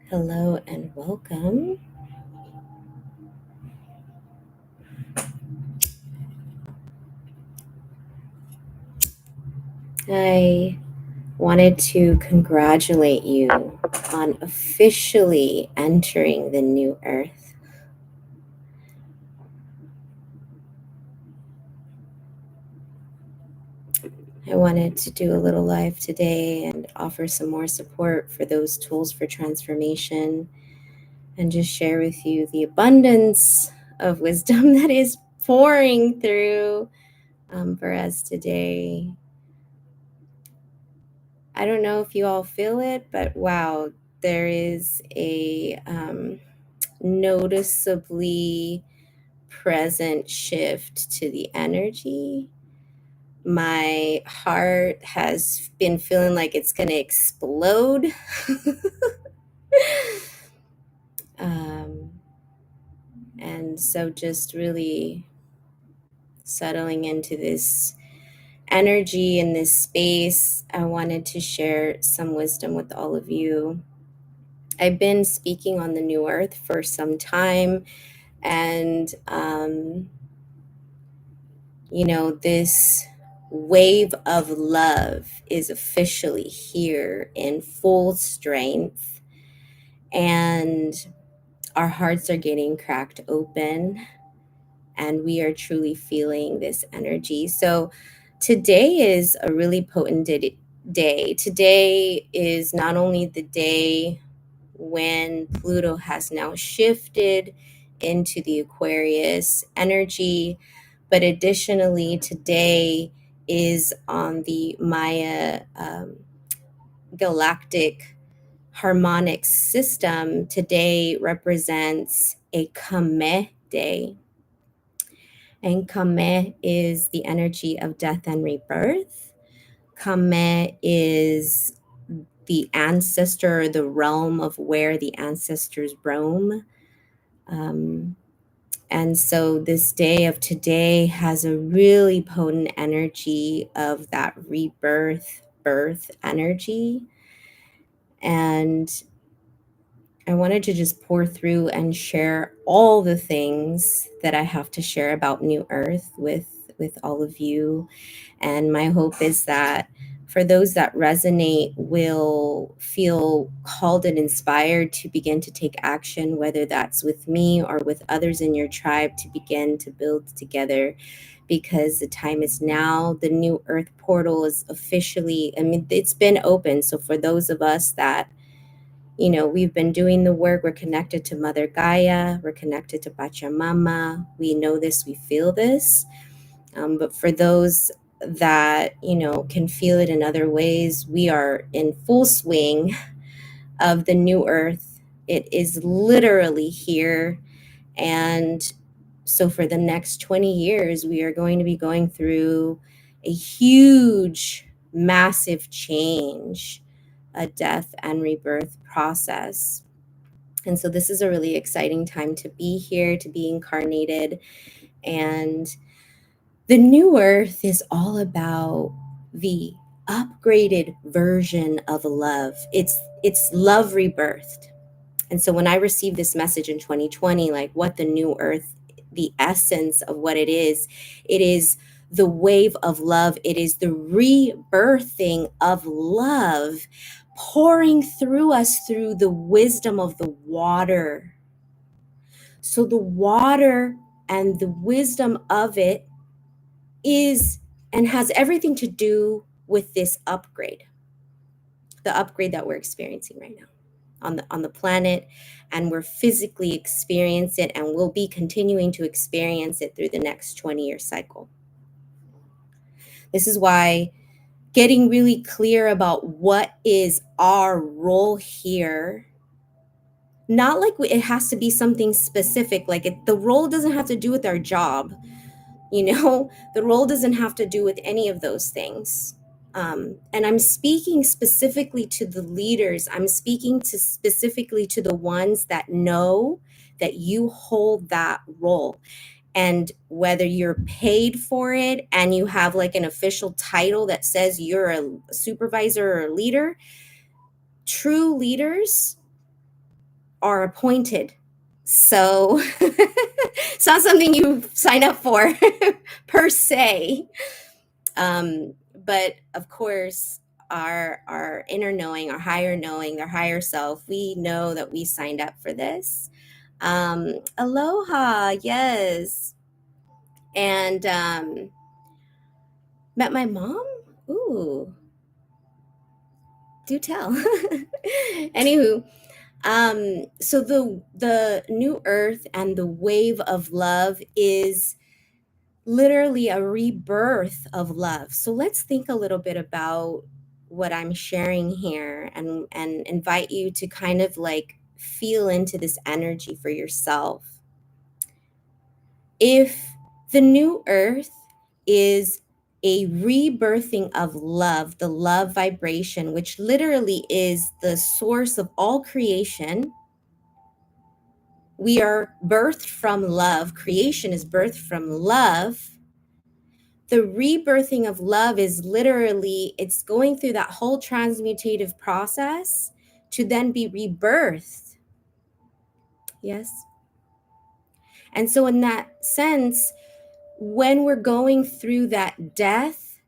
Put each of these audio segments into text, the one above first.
Hello and welcome. I wanted to congratulate you on officially entering the new earth. I wanted to do a little live today and offer some more support for those tools for transformation and just share with you the abundance of wisdom that is pouring through for us today. I don't know if you all feel it, but wow, there is a noticeably present shift to the energy. My heart has been feeling like it's going to explode. um, and so just really settling into this energy in this space, I wanted to share some wisdom with all of you. I've been speaking on the new earth for some time, and this wave of love is officially here in full strength, and our hearts are getting cracked open, and we are truly feeling this energy. So today is a really potent day. Today is not only the day when Pluto has now shifted into the Aquarius energy, but additionally, today is on the Maya galactic harmonic system. Today represents a Kameh day. And Kameh is the energy of death and rebirth. Kameh is the ancestor, the realm of where the ancestors roam. And so this day of today has a really potent energy of that rebirth, birth energy. And I wanted to just pour through and share all the things that I have to share about New Earth with all of you. And my hope is that for those that resonate will feel called and inspired to begin to take action, whether that's with me or with others in your tribe, to begin to build together, because the time is now. The New Earth portal is officially, it's been open. So for those of us that we've been doing the work. We're connected to Mother Gaia. We're connected to Pachamama. We know this, we feel this. But for those that, can feel it in other ways, we are in full swing of the new earth. It is literally here. And so for the next 20 years, we are going to be going through a huge, massive change, a death and rebirth process. And so this is a really exciting time to be here, to be incarnated. And the new earth is all about the upgraded version of love. It's love rebirthed. And so when I received this message in 2020, like what the new earth, the essence of what it is the wave of love. It is the rebirthing of love pouring through us through the wisdom of the water. So the water and the wisdom of it is and has everything to do with this upgrade, the upgrade that we're experiencing right now on the planet, and we're physically experiencing it, and we'll be continuing to experience it through the next 20-year cycle. This is why getting really clear about what is our role here, not like it has to be something specific, like the role doesn't have to do with our job, the role doesn't have to do with any of those things. And I'm speaking specifically to the leaders. I'm speaking specifically to the ones that know that you hold that role. And whether you're paid for it and you have like an official title that says you're a supervisor or a leader, true leaders are appointed. So it's not something you sign up for per se. But of course, our inner knowing, our higher knowing, our higher self, we know that we signed up for this. Aloha, yes. And met my mom. Ooh, do tell. Anywho, so the new earth and the wave of love is literally a rebirth of love. So let's think a little bit about what I'm sharing here, and invite you to kind of like feel into this energy for yourself. If the new earth is a rebirthing of love, the love vibration, which literally is the source of all creation, we are birthed from love. Creation is birthed from love. The rebirthing of love is literally, it's going through that whole transmutative process to then be rebirthed. Yes. And so in that sense, when we're going through that death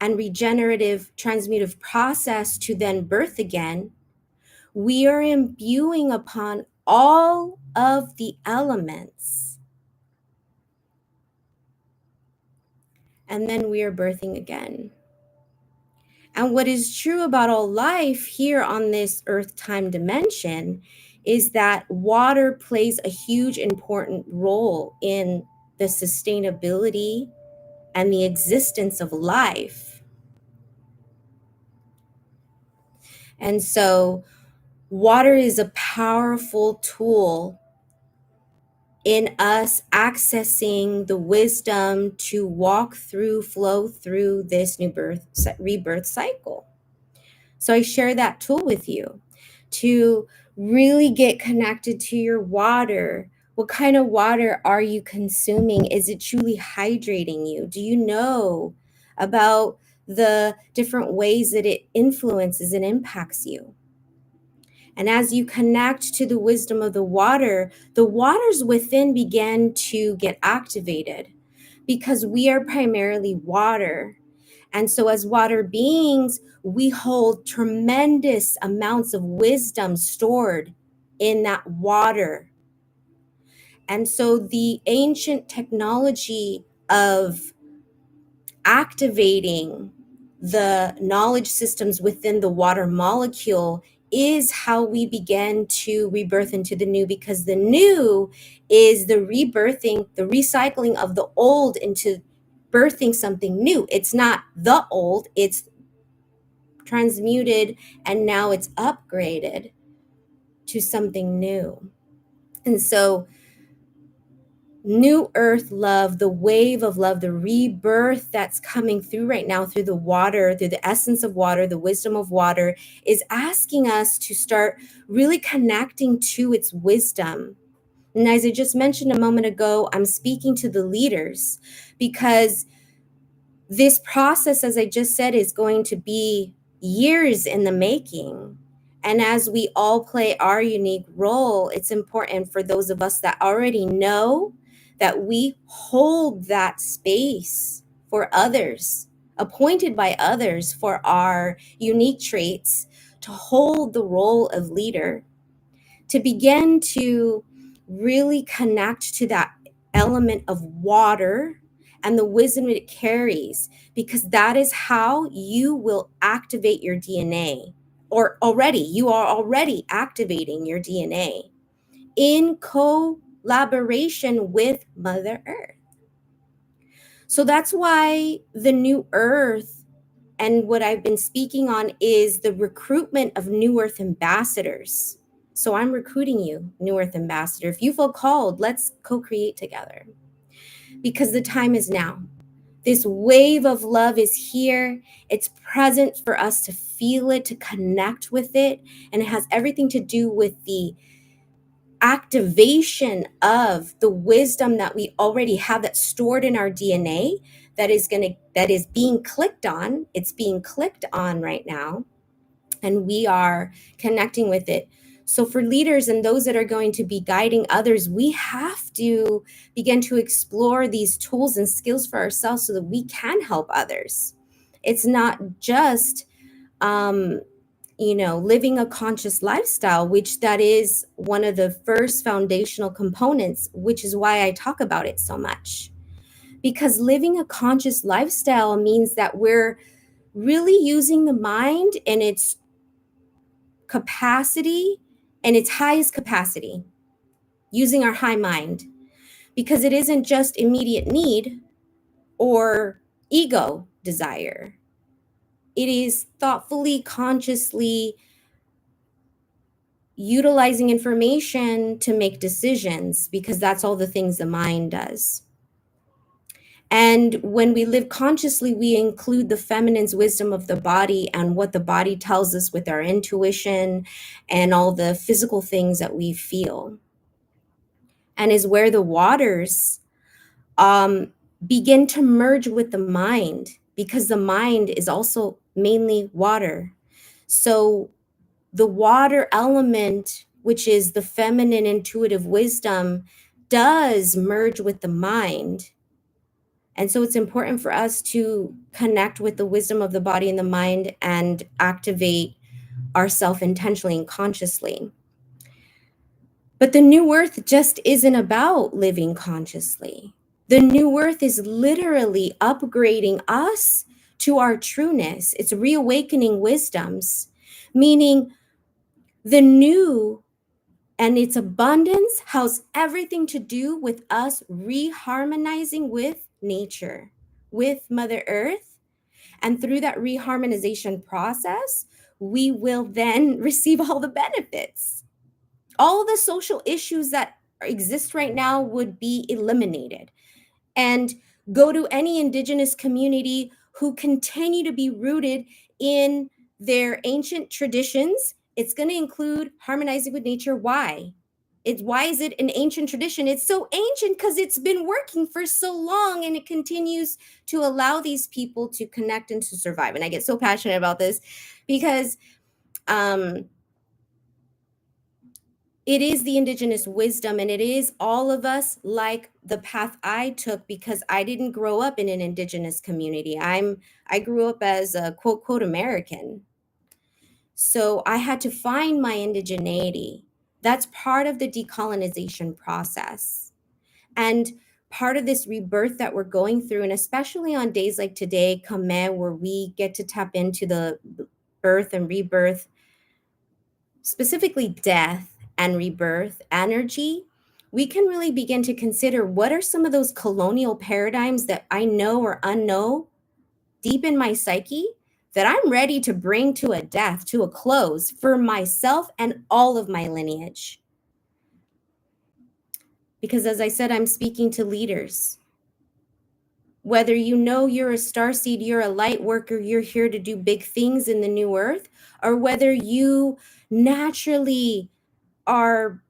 and regenerative transmutive process to then birth again, we are imbuing upon all of the elements. And then we are birthing again. And what is true about all life here on this earth time dimension is that water plays a huge important role in the sustainability and the existence of life. And so water is a powerful tool in us accessing the wisdom to walk through, flow through this new rebirth cycle. So I share that tool with you to really get connected to your water. What kind of water are you consuming? Is it truly hydrating you? Do you know about the different ways that it influences and impacts you? And as you connect to the wisdom of the waters within begin to get activated, because we are primarily water. And so, as water beings, we hold tremendous amounts of wisdom stored in that water. And so, the ancient technology of activating the knowledge systems within the water molecule is how we begin to rebirth into the new, because the new is the rebirthing, the recycling of the old into birthing something new. It's not the old, it's transmuted and now it's upgraded to something new. And so new earth love, the wave of love, the rebirth that's coming through right now through the water, through the essence of water, the wisdom of water, is asking us to start really connecting to its wisdom. And as I just mentioned a moment ago, I'm speaking to the leaders, because this process, as I just said, is going to be years in the making. And as we all play our unique role, it's important for those of us that already know that we hold that space for others, appointed by others for our unique traits, to hold the role of leader, to begin to really connect to that element of water and the wisdom it carries, because that is how you will activate your DNA. Or already, you are already activating your DNA in collaboration with Mother Earth. So that's why the new earth and what I've been speaking on is the recruitment of New Earth ambassadors. So I'm recruiting you, New Earth ambassador. If you feel called, let's co-create together, because the time is now. This wave of love is here. It's present for us to feel it, to connect with it. And it has everything to do with the activation of the wisdom that we already have that's stored in our DNA, that is being clicked on. It's being clicked on right now. And we are connecting with it So for leaders and those that are going to be guiding others, we have to begin to explore these tools and skills for ourselves so that we can help others. It's not just living a conscious lifestyle, which that is one of the first foundational components, which is why I talk about it so much. Because living a conscious lifestyle means that we're really using the mind in its capacity and its highest capacity, using our high mind, because it isn't just immediate need or ego desire. It is thoughtfully, consciously utilizing information to make decisions, because that's all the things the mind does. And when we live consciously, we include the feminine's wisdom of the body and what the body tells us with our intuition and all the physical things that we feel. And is where the waters begin to merge with the mind, because the mind is also mainly water. So the water element, which is the feminine intuitive wisdom, does merge with the mind. And so it's important for us to connect with the wisdom of the body and the mind and activate ourselves intentionally and consciously. But the new earth just isn't about living consciously. The new earth is literally upgrading us to our trueness. It's reawakening wisdoms, meaning the new and its abundance has everything to do with us reharmonizing with nature, with Mother Earth. And through that reharmonization process, we will then receive all the benefits. All the social issues that exist right now would be eliminated. And go to any indigenous community who continue to be rooted in their ancient traditions. It's going to include harmonizing with nature. Why? Why is it an ancient tradition? It's so ancient because it's been working for so long, and it continues to allow these people to connect and to survive. And I get so passionate about this because it is the indigenous wisdom, and it is all of us, like the path I took, because I didn't grow up in an indigenous community. I grew up as a quote American. So I had to find my indigeneity. That's part of the decolonization process. And part of this rebirth that we're going through, and especially on days like today, Kame, where we get to tap into the birth and rebirth, specifically death and rebirth energy, we can really begin to consider what are some of those colonial paradigms that I know or unknow deep in my psyche that I'm ready to bring to a death, to a close for myself and all of my lineage. Because as I said, I'm speaking to leaders. Whether you know you're a starseed, you're a light worker, you're here to do big things in the new earth, or whether you naturally are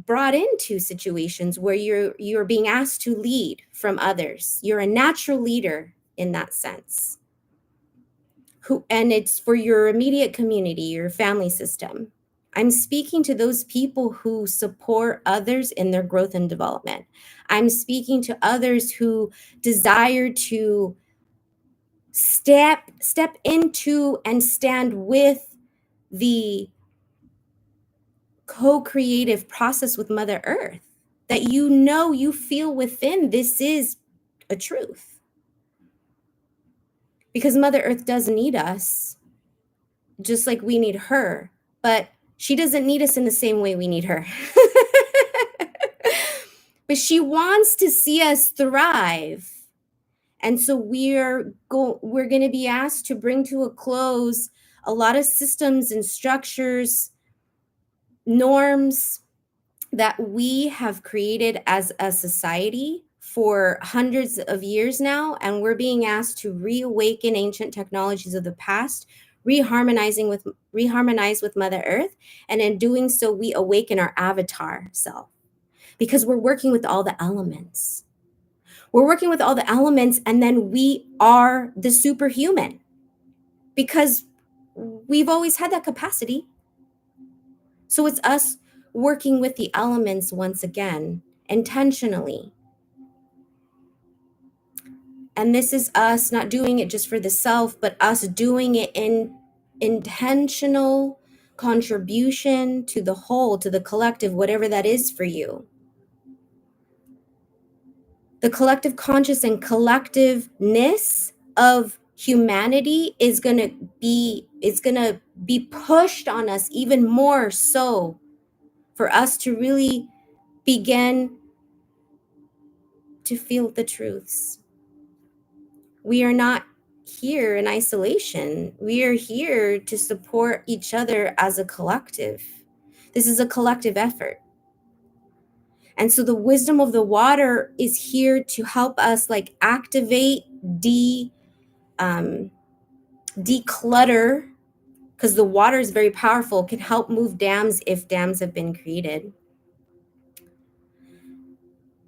brought into situations where you're being asked to lead from others. You're a natural leader in that sense. And it's for your immediate community, your family system. I'm speaking to those people who support others in their growth and development. I'm speaking to others who desire to step into and stand with the co-creative process with Mother Earth, that you feel within this is a truth. Because Mother Earth does need us, just like we need her, but she doesn't need us in the same way we need her. But she wants to see us thrive. And so we're going to be asked to bring to a close a lot of systems and structures, norms that we have created as a society for hundreds of years now. And we're being asked to reawaken ancient technologies of the past, reharmonize with Mother Earth. And in doing so, we awaken our avatar self, because we're working with all the elements. We're working with all the elements, and then we are the superhuman, because we've always had that capacity. So it's us working with the elements once again, intentionally. And this is us not doing it just for the self, but us doing it in intentional contribution to the whole, to the collective, whatever that is for you. The collective conscious and collectiveness of humanity is going to be pushed on us even more so for us to really begin to feel the truths. We are not here in isolation. We are here to support each other as a collective. This is a collective effort. And so the wisdom of the water is here to help us like activate, declutter, because the water is very powerful, can help move dams if dams have been created.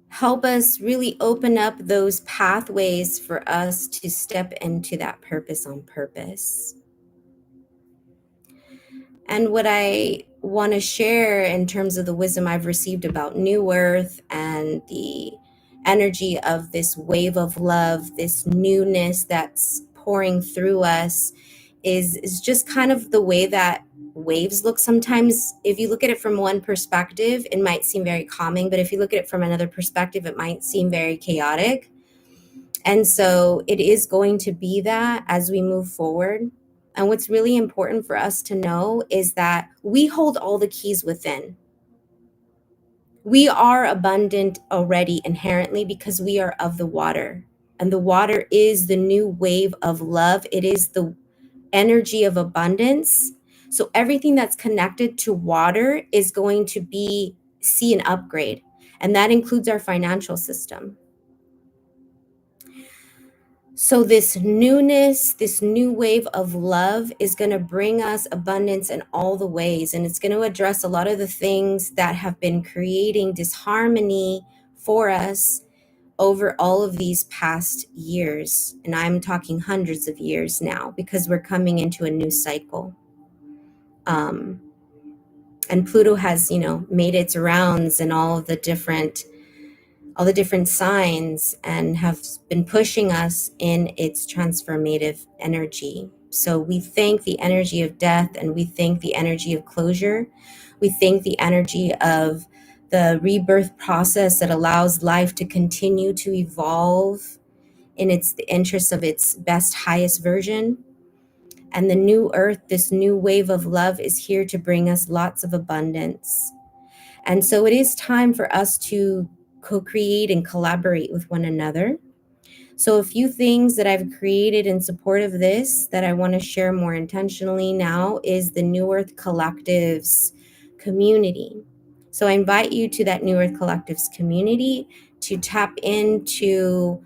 Help us really open up those pathways for us to step into that purpose on purpose. And what I want to share in terms of the wisdom I've received about New Earth and the energy of this wave of love, this newness that's pouring through us, is just kind of the way that waves look sometimes. If you look at it from one perspective, it might seem very calming, but if you look at it from another perspective, it might seem very chaotic. And so it is going to be that as we move forward. And what's really important for us to know is that we hold all the keys within. We are abundant already inherently because we are of the water. And the water is the new wave of love. It is the energy of abundance. So everything that's connected to water is going to see an upgrade. And that includes our financial system. So this newness, this new wave of love is going to bring us abundance in all the ways. And it's going to address a lot of the things that have been creating disharmony for us over all of these past years. And I'm talking hundreds of years now because we're coming into a new cycle. And Pluto has, made its rounds in all the different signs and have been pushing us in its transformative energy. So we thank the energy of death, and we thank the energy of closure. We thank the energy of the rebirth process that allows life to continue to evolve in the interest of its best, highest version. And the new earth, this new wave of love, is here to bring us lots of abundance. And so it is time for us to co-create and collaborate with one another. So a few things that I've created in support of this that I want to share more intentionally now is the New Earth Collectives community. So I invite you to that New Earth Collectives community to tap into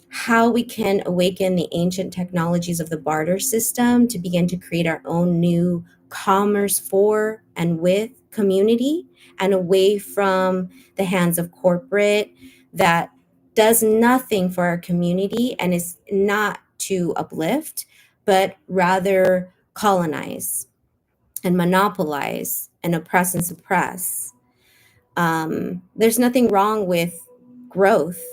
how we can awaken the ancient technologies of the barter system to begin to create our own new commerce for and with community, and away from the hands of corporate that does nothing for our community and is not to uplift, but rather colonize and monopolize and oppress and suppress. There's nothing wrong with growth,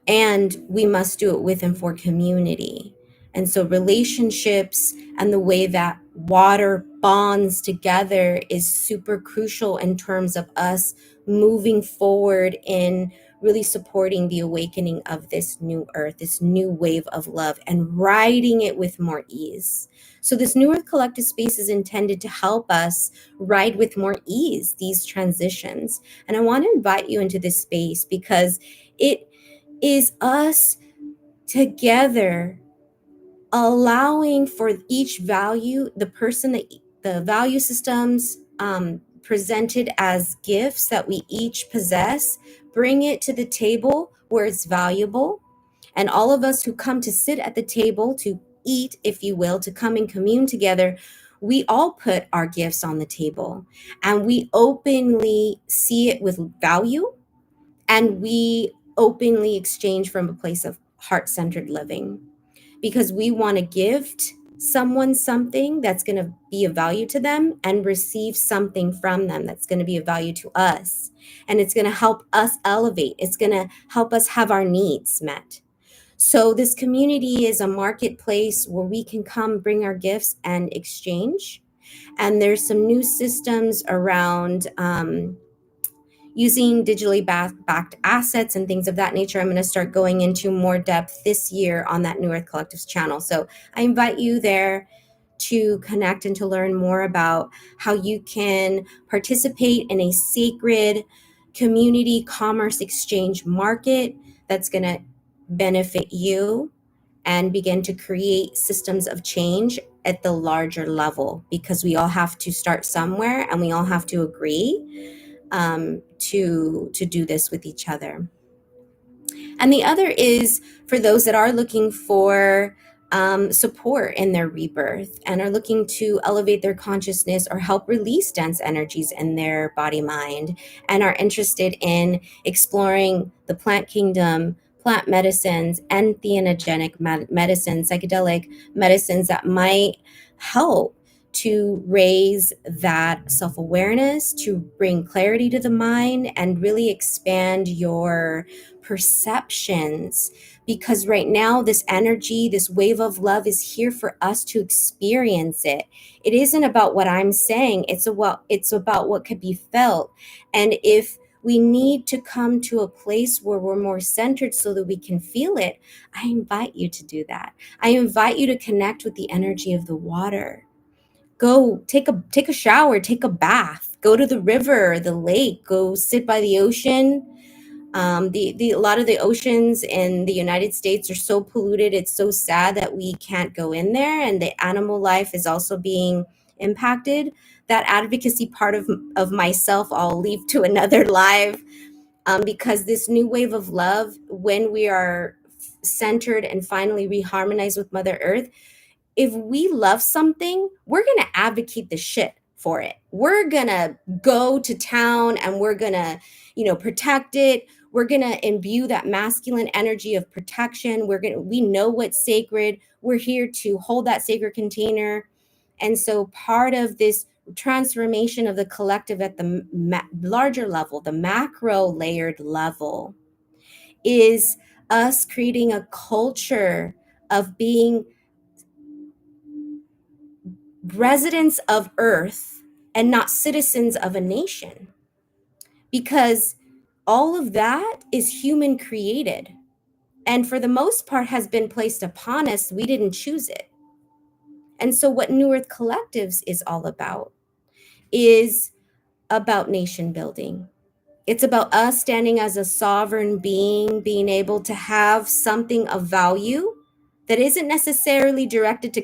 and we must do it with and for community. And so relationships and the way that water bonds together is super crucial in terms of us moving forward in really supporting the awakening of this new earth, this new wave of love, and riding it with more ease. So this New Earth Collective space is intended to help us ride with more ease these transitions. And I want to invite you into this space because it is us together allowing for each value, the person that the value systems presented as gifts that we each possess, bring it to the table where it's valuable. And all of us who come to sit at the table to eat, if you will, to come and commune together, we all put our gifts on the table and we openly see it with value, and we openly exchange from a place of heart-centered living, because we want to gift someone something that's going to be of value to them and receive something from them that's going to be of value to us. And it's going to help us elevate. It's going to help us have our needs met. So this community is a marketplace where we can come bring our gifts and exchange. And there's some new systems around using digitally backed assets and things of that nature. I'm going to start going into more depth this year on that New Earth Collectives channel. So I invite you there to connect and to learn more about how you can participate in a sacred community commerce exchange market that's going to benefit you and begin to create systems of change at the larger level, because we all have to start somewhere and we all have to agree to do this with each other. And the other is for those that are looking for support in their rebirth and are looking to elevate their consciousness or help release dense energies in their body mind, and are interested in exploring the plant kingdom, plant medicines, and theanogenic medicines, psychedelic medicines that might help to raise that self-awareness, to bring clarity to the mind, and really expand your perceptions. Because right now, this energy, this wave of love is here for us to experience it. It isn't about what I'm saying, it's about what could be felt. And if we need to come to a place where we're more centered so that we can feel it, I invite you to do that. I invite you to connect with the energy of the water. Go take a shower, take a bath, go to the river, the lake, go sit by the ocean. A lot of the oceans in the United States are so polluted. It's so sad that we can't go in there, and the animal life is also being impacted. That advocacy part of myself, I'll leave to another live, because this new wave of love, when we are centered and finally reharmonized with Mother Earth, if we love something, we're going to advocate the shit for it. We're going to go to town and we're going to, protect it. We're going to imbue that masculine energy of protection. We know what's sacred. We're here to hold that sacred container. And so part of this transformation of the collective at the larger level, the macro layered level, is us creating a culture of being residents of Earth and not citizens of a nation, because all of that is human created, and for the most part has been placed upon us. We didn't choose it. And so what New Earth Collectives is all about is about nation building. It's about us standing as a sovereign being, being able to have something of value that isn't necessarily directed to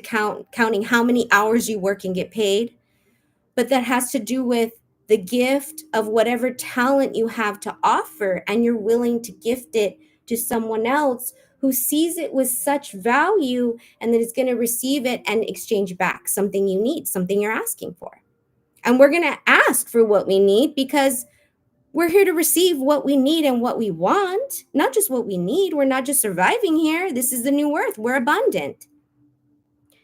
counting how many hours you work and get paid, but that has to do with the gift of whatever talent you have to offer, and you're willing to gift it to someone else who sees it with such value and that is going to receive it and exchange back something you need, something you're asking for. And we're going to ask for what we need, because we're here to receive what we need and what we want, not just what we need. We're not just surviving here. This is the new earth. We're abundant.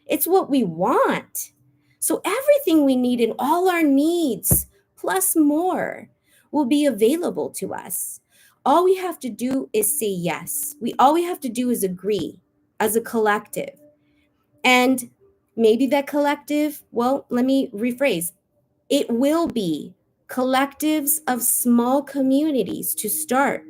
It's what we want. So everything we need and all our needs, plus more, will be available to us. All we have to do is say yes. All we have to do is agree as a collective. And maybe that collective, well, let me rephrase. It will be collectives of small communities to start.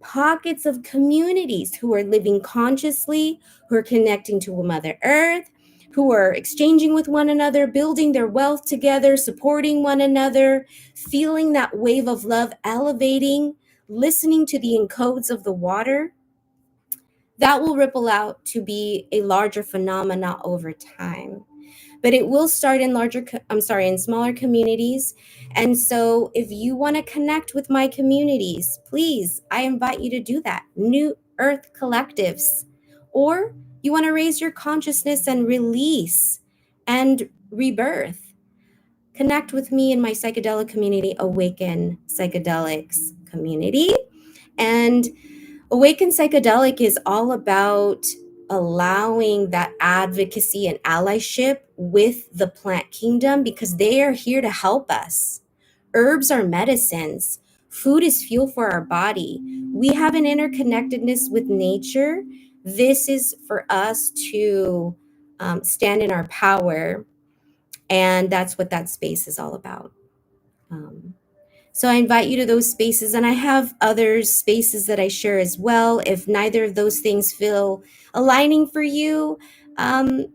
Pockets of communities who are living consciously, who are connecting to Mother Earth, who are exchanging with one another, building their wealth together, supporting one another, feeling that wave of love elevating, listening to the encodes of the water. That will ripple out to be a larger phenomena over time. But it will start in smaller communities. And so if you want to connect with my communities, please, I invite you to do that. New Earth Collectives. Or you want to raise your consciousness and release and rebirth. Connect with me in my psychedelic community, Awaken Psychedelics community. And Awaken Psychedelic is all about allowing that advocacy and allyship with the plant kingdom, because they are here to help us. Herbs are medicines. Food is fuel for our body. We have an interconnectedness with nature. This is for us to stand in our power. And that's what that space is all about. Um, so I invite you to those spaces, and I have other spaces that I share as well. If neither of those things feel aligning for you, um,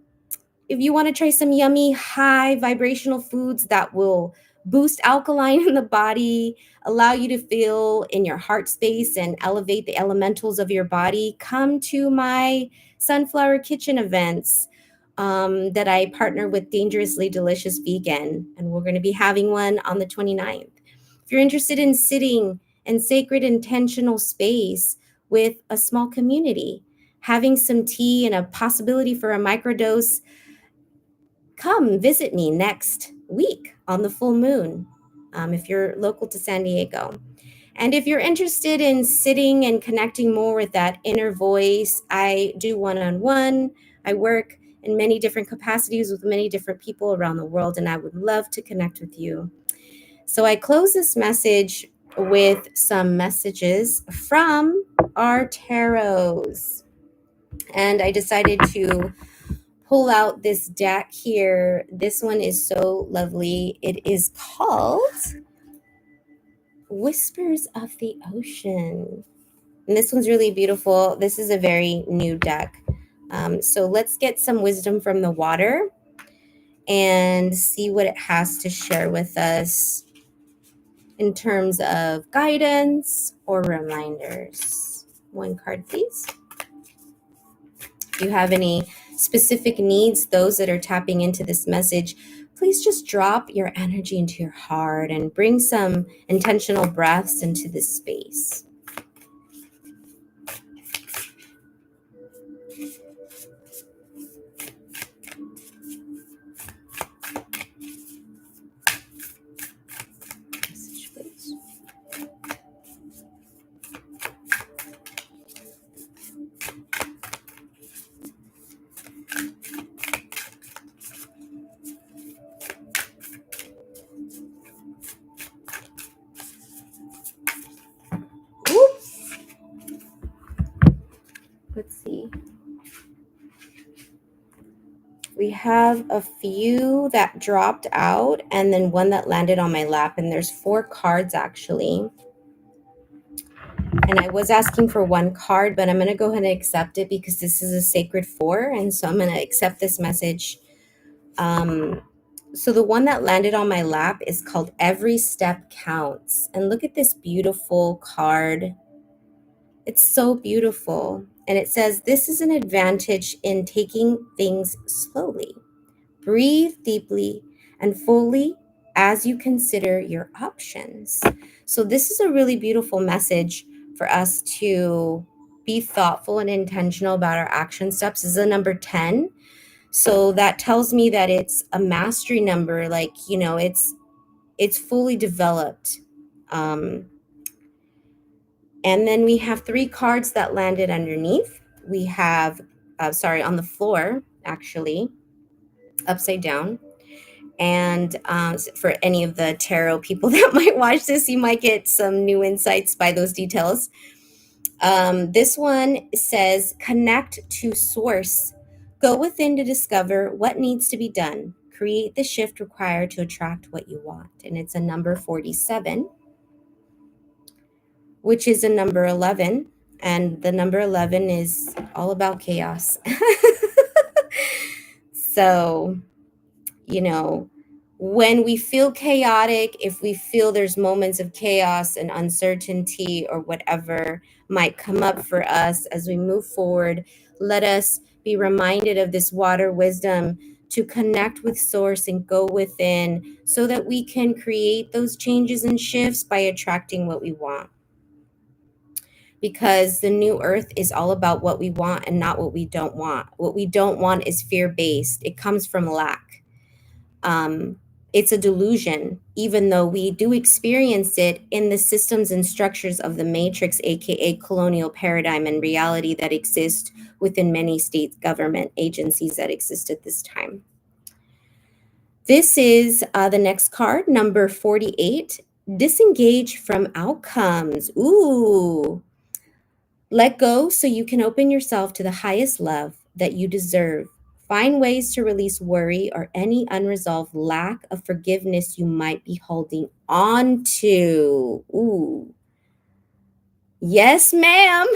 if you want to try some yummy high vibrational foods that will boost alkaline in the body, allow you to feel in your heart space and elevate the elementals of your body, come to my Sunflower Kitchen events that I partner with Dangerously Delicious Vegan. And we're going to be having one on the 29th. If you're interested in sitting in sacred intentional space with a small community, having some tea and a possibility for a microdose, come visit me next week on the full moon if you're local to San Diego. And if you're interested in sitting and connecting more with that inner voice, I do one-on-one. I work in many different capacities with many different people around the world, and I would love to connect with you. So I close this message with some messages from our tarots. And I decided to pull out this deck here. This one is so lovely. It is called Whispers of the Ocean. And this one's really beautiful. This is a very new deck. So let's get some wisdom from the water and see what it has to share with us in terms of guidance or reminders. One card, please. If you have any specific needs, those that are tapping into this message, please just drop your energy into your heart and bring some intentional breaths into this space. Message, please. Oops. Let's see. We have a few that dropped out and then one that landed on my lap, and there's 4 cards actually. And I was asking for 1 card, but I'm going to go ahead and accept it because this is a sacred 4, and so I'm going to accept this message. So the one that landed on my lap is called Every Step Counts. And look at this beautiful card. It's so beautiful. And it says, this is an advantage in taking things slowly. Breathe deeply and fully as you consider your options. So this is a really beautiful message for us to be thoughtful and intentional about our action steps. This is a number 10. So that tells me that it's a mastery number, like, you know, it's fully developed. And then we have 3 cards that landed underneath. We have, on the floor, actually, upside down. And for any of the tarot people that might watch this, you might get some new insights by those details. This one says, connect to source. Go within to discover what needs to be done. Create the shift required to attract what you want. And it's a number 47, which is a number 11. And the number 11 is all about chaos. So, you know, when we feel chaotic, if we feel there's moments of chaos and uncertainty or whatever might come up for us as we move forward, let us be reminded of this water wisdom to connect with source and go within so that we can create those changes and shifts by attracting what we want. Because the new earth is all about what we want and not what we don't want. What we don't want is fear-based. It comes from lack. It's a delusion, even though we do experience it in the systems and structures of the matrix, aka colonial paradigm and reality that exist within many state government agencies that exist at this time. This is the next card, number 48. Disengage from outcomes. Ooh. Let go so you can open yourself to the highest love that you deserve. Find ways to release worry or any unresolved lack of forgiveness you might be holding on to. Ooh. Yes, ma'am.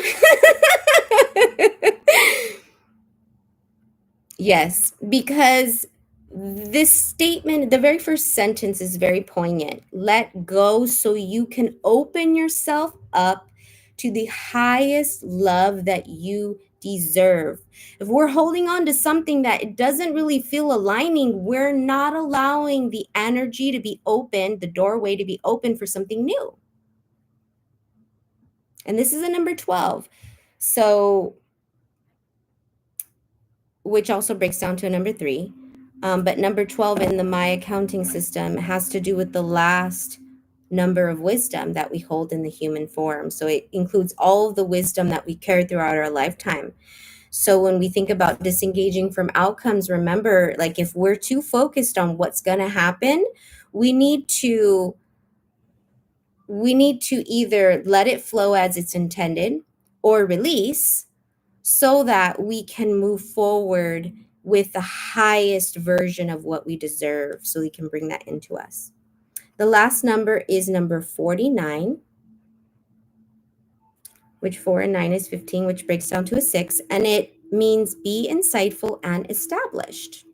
Yes, because this statement, the very first sentence is very poignant. Let go so you can open yourself up to the highest love that you deserve. If we're holding on to something that it doesn't really feel aligning, we're not allowing the energy to be open, the doorway to be open for something new. And this is a number 12. So, which also breaks down to a number 3. But number 12 in the Maya counting system has to do with the last number of wisdom that we hold in the human form. So it includes all of the wisdom that we carry throughout our lifetime. So when we think about disengaging from outcomes, remember, like if we're too focused on what's going to happen, we need to either let it flow as it's intended or release, so that we can move forward with the highest version of what we deserve, so we can bring that into us. The last number is number 49, which 4 and 9 is 15, which breaks down to a 6, and it means be insightful and established.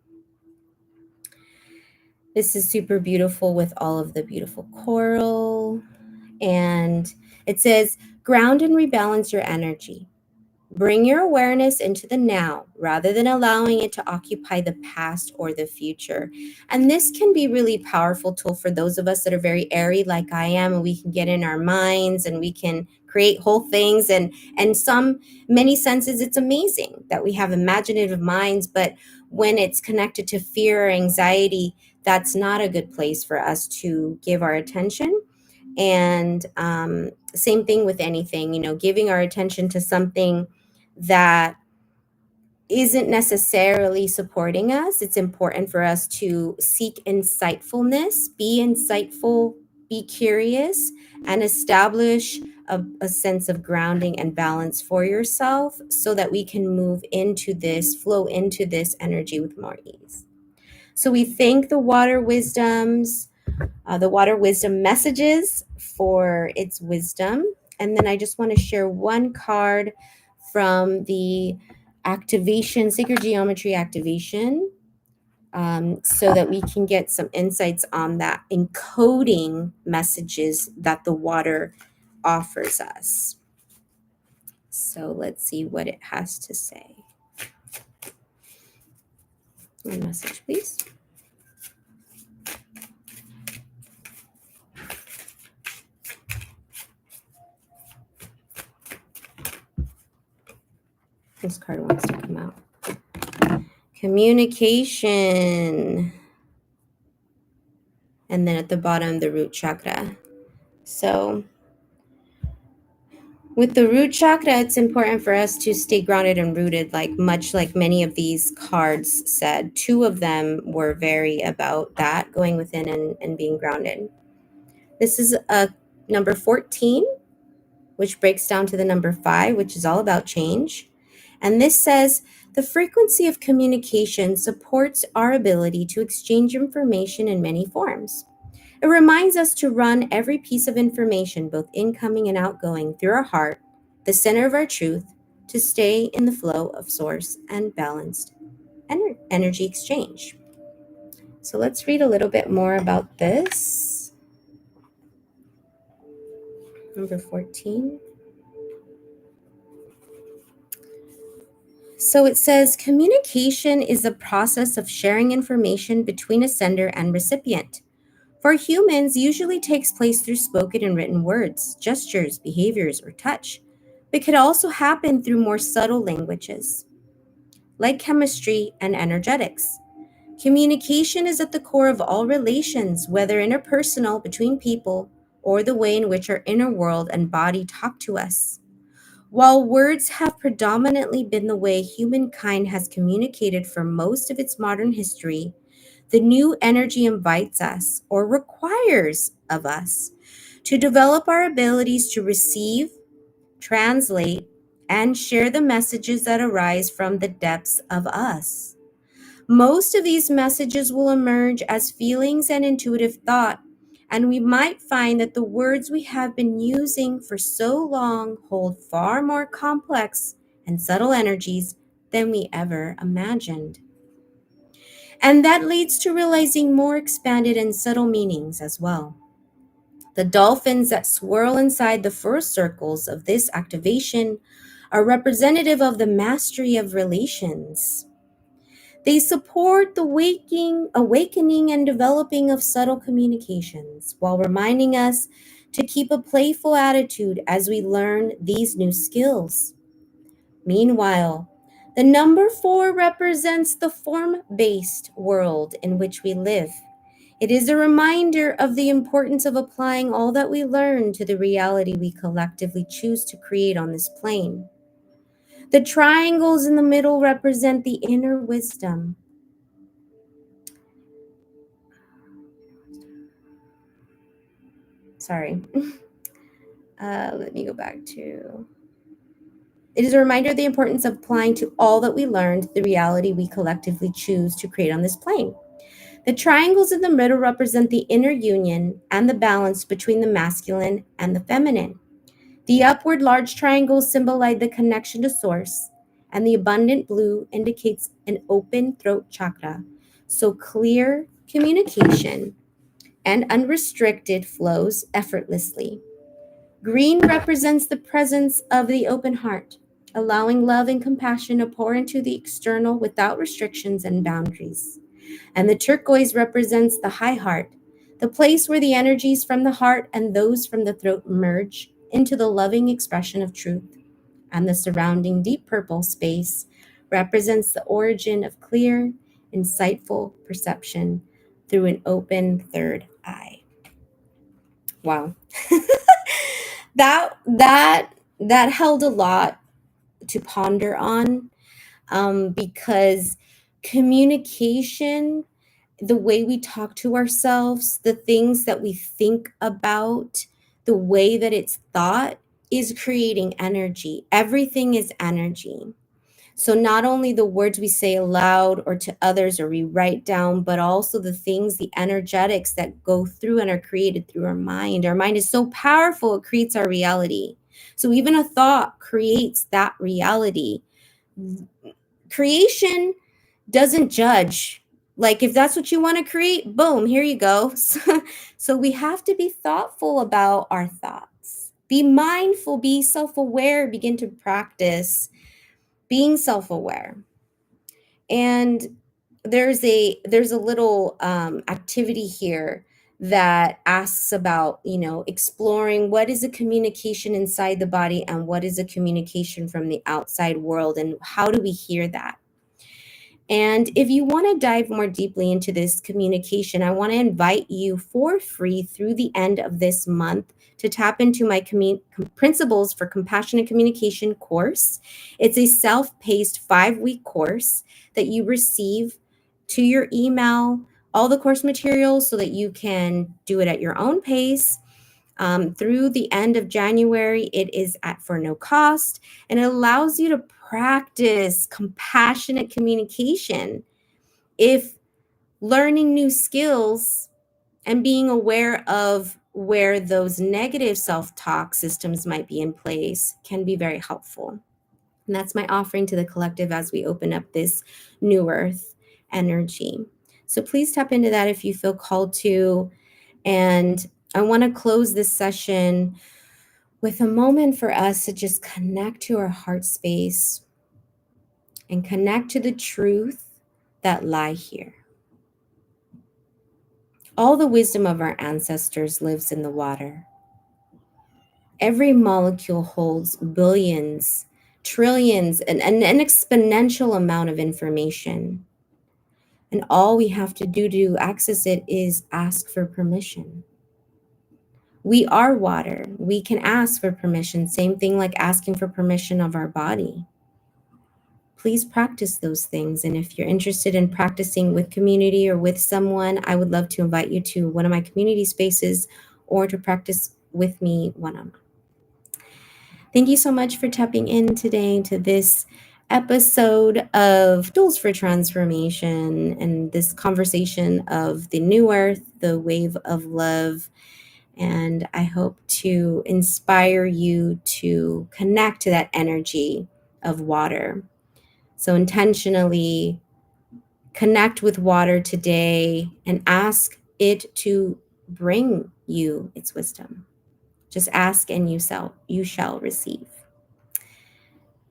This is super beautiful with all of the beautiful coral. And it says, ground and rebalance your energy. Bring your awareness into the now rather than allowing it to occupy the past or the future. And this can be really powerful tool for those of us that are very airy like I am, and we can get in our minds and we can create whole things, and some many senses it's amazing that we have imaginative minds, but when it's connected to fear or anxiety, that's not a good place for us to give our attention. And same thing with anything, giving our attention to something that isn't necessarily supporting us. It's important for us to seek insightfulness, be insightful, be curious, and establish a sense of grounding and balance for yourself, so that we can move into this, flow into this energy with more ease. So we thank the water wisdoms, the water wisdom messages for its wisdom. And then I just want to share one card from the activation, sacred geometry activation, so that we can get some insights on that encoding messages that the water offers us. So let's see what it has to say. One message, please. This card wants to come out. Communication. And then at the bottom, the root chakra. So with the root chakra, it's important for us to stay grounded and rooted, much like many of these cards said. 2 of them were very about that, going within and being grounded. This is a number 14, which breaks down to the number 5, which is all about change. And this says, the frequency of communication supports our ability to exchange information in many forms. It reminds us to run every piece of information, both incoming and outgoing, through our heart, the center of our truth, to stay in the flow of source and balanced energy exchange. So let's read a little bit more about this. Number 14. So it says, communication is the process of sharing information between a sender and recipient. For humans, usually takes place through spoken and written words, gestures, behaviors, or touch, but could also happen through more subtle languages, like chemistry and energetics. Communication is at the core of all relations, whether interpersonal between people or the way in which our inner world and body talk to us. While words have predominantly been the way humankind has communicated for most of its modern history, the new energy invites us, or requires of us, to develop our abilities to receive, translate, and share the messages that arise from the depths of us. Most of these messages will emerge as feelings and intuitive thought, and we might find that the words we have been using for so long hold far more complex and subtle energies than we ever imagined. And that leads to realizing more expanded and subtle meanings as well. The dolphins that swirl inside the first circles of this activation are representative of the mastery of relations. They support the awakening and developing of subtle communications while reminding us to keep a playful attitude as we learn these new skills. Meanwhile, the number 4 represents the form-based world in which we live. It is a reminder of the importance of applying all that we learn to the reality we collectively choose to create on this plane. The triangles in the middle represent the inner wisdom. Sorry. Let me go back to. It is a reminder of the importance of applying to all that we learned the reality we collectively choose to create on this plane. The triangles in the middle represent the inner union and the balance between the masculine and the feminine. The upward large triangles symbolize the connection to source, and the abundant blue indicates an open throat chakra. So clear communication and unrestricted flows effortlessly. Green represents the presence of the open heart, allowing love and compassion to pour into the external without restrictions and boundaries. And the turquoise represents the high heart, the place where the energies from the heart and those from the throat merge into the loving expression of truth. And the surrounding deep purple space represents the origin of clear, insightful perception through an open third eye. Wow. that held a lot to ponder on, because communication, the way we talk to ourselves, the things that we think about, the way that it's thought is creating energy. Everything is energy. So not only the words we say aloud or to others or we write down, but also the things, the energetics that go through and are created through our mind. Our mind is so powerful, it creates our reality. So even a thought creates that reality. Creation doesn't judge. Like if that's what you want to create, boom, here you go. So we have to be thoughtful about our thoughts. Be mindful, be self-aware, begin to practice being self-aware. And there's a little activity here that asks about, exploring what is a communication inside the body and what is a communication from the outside world, and how do we hear that. And if you want to dive more deeply into this communication, I want to invite you for free through the end of this month to tap into my Principles for Compassionate Communication course. It's a self-paced 5-week course that you receive to your email, all the course materials so that you can do it at your own pace. Through the end of January, it is for no cost, and it allows you to practice compassionate communication. If learning new skills and being aware of where those negative self-talk systems might be in place can be very helpful. And that's my offering to the collective as we open up this new earth energy. So please tap into that if you feel called to. And I want to close this session with a moment for us to just connect to our heart space and connect to the truth that lie here. All the wisdom of our ancestors lives in the water. Every molecule holds billions, trillions, and an exponential amount of information. And all we have to do to access it is ask for permission. We are water. We can ask for permission. Same thing like asking for permission of our body. Please practice those things. And if you're interested in practicing with community or with someone, I would love to invite you to one of my community spaces or to practice with me one-on-one. Thank you so much for tapping in today to this episode of Tools for Transformation and this conversation of the new earth, the wave of love. And I hope to inspire you to connect to that energy of water. So intentionally connect with water today and ask it to bring you its wisdom. Just ask and you shall receive.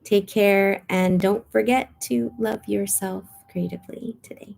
Take care and don't forget to love yourself creatively today.